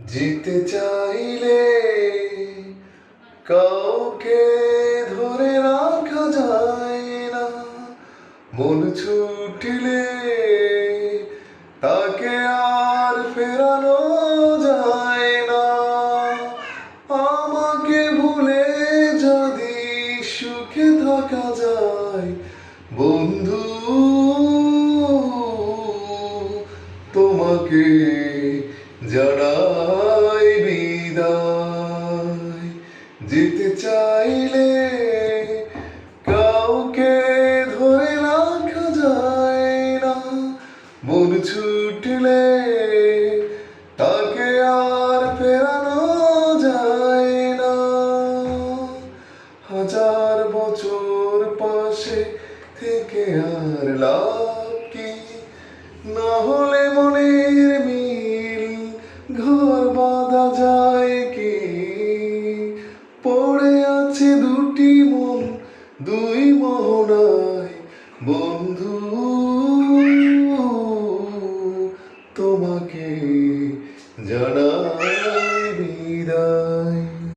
যেতে চাইলে কাউকে ধরে রাখা যায় না, মন ছুটলে তাকে আর ফেরানো যায় না। আমাকে ভুলে যদি সুখে থাকা যায় বন্ধু, তোমাকে জানাই বিদায়। যেতে চাইলে কাউকে ধরে রাখা যায় না, মন ছুটলে তাকে আর ফেরানো যায় না। হাজার বছর পাশে থেকে আর লাভ কি, না হলে মনের মিল ঘর বাঁধা যায় কি। পড়ে আছে দুটি মন দুই মোহনায় বন্ধু, তোমাকে জানাই বিদায়।